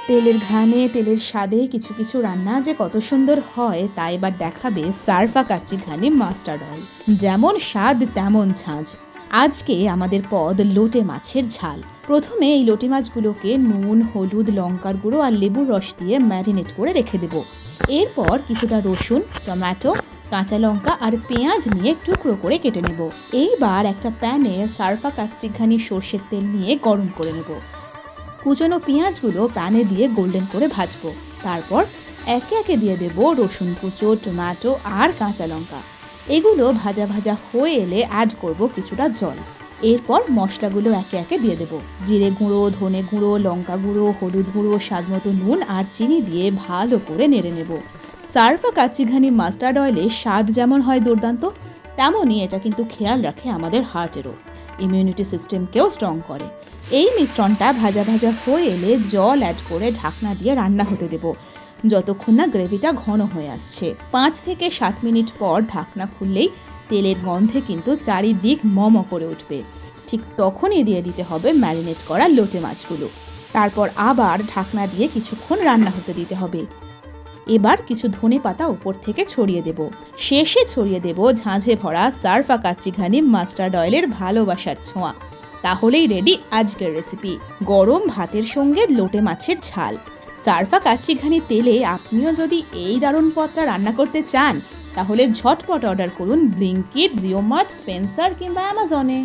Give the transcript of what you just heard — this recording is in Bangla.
তেলের ঘ্রাণে, তেলের স্বাদে কিছু কিছু রান্না যে কত সুন্দর হয় তা এবার দেখাবে সার্ফা কাচ্চি ঘানি মাস্টার্ড অয়েল। যেমন স্বাদ তেমন ঝাঁঝ। আজকে আমাদের পদ লোটে মাছের ঝাল। প্রথমে এই লোটে মাছগুলোকে নুন, হলুদ, লঙ্কার গুঁড়ো আর লেবুর রস দিয়ে ম্যারিনেট করে রেখে দেব। এরপর কিছুটা রসুন, টমেটো, কাঁচা লঙ্কা আর পেঁয়াজ নিয়ে টুকরো করে কেটে নেব। এইবার একটা প্যানে সার্ফা কাচ্চি ঘানি সর্ষের তেল নিয়ে গরম করে নেব। কুচনো পেঁয়াজগুলো প্যানে দিয়ে গোল্ডেন করে ভাজবো। তারপর একে একে দিয়ে দেব রসুন কুচো, টমেটো আর কাঁচা লঙ্কা। এগুলো ভাজা ভাজা হয়ে এলে অ্যাড করব কিছুটা জল। এরপর মশলাগুলো একে একে দিয়ে দেব। জিরে গুঁড়ো, ধনে গুঁড়ো, লঙ্কা গুঁড়ো, হলুদ গুঁড়ো, স্বাদমতো নুন আর চিনি দিয়ে ভালো করে নেড়ে নেব। সার্ফা কাচ্চি ঘানি মাস্টার্ড অয়েলে স্বাদ যেমন হয় দুর্দান্ত, তেমনই এটা কিন্তু খেয়াল রাখে আমাদের হার্টেরও, ইমিউনিটি সিস্টেমকেও স্ট্রং করে। এই মিশ্রণটা ভাজা ভাজা হয়ে এলে জল অ্যাড করে ঢাকনা দিয়ে রান্না হতে দেব যতক্ষণ না গ্রেভিটা ঘন হয়ে আসছে। 5 থেকে 7 মিনিট পর ঢাকনা খুললেই তেলের গন্ধে কিন্তু চারিদিক মম করে উঠবে। ঠিক তখনই দিয়ে দিতে হবে ম্যারিনেট করা লোটে মাছগুলো। তারপর আবার ঢাকনা দিয়ে কিছুক্ষণ রান্না হতে দিতে হবে। এবার কিছু ধনে পাতা উপর থেকে ছড়িয়ে দেব। শেষে ছড়িয়ে দেব ঝাঁঝে ভরা সার্ফা কাচ্চি ঘানি মাস্টার্ড অয়েলের ভালোবাসার ছোঁয়া। তাহলেই রেডি আজকের রেসিপি, গরম ভাতের সঙ্গে লোটে মাছের ঝাল। সার্ফা কাচ্চি ঘানি তেলে আপনিও যদি এই দারুণ পদটা রান্না করতে চান, তাহলে ঝটপট অর্ডার করুন ব্লিঙ্কিট, জিওমার্ট, স্পেন্সার কিংবা অ্যামাজনে।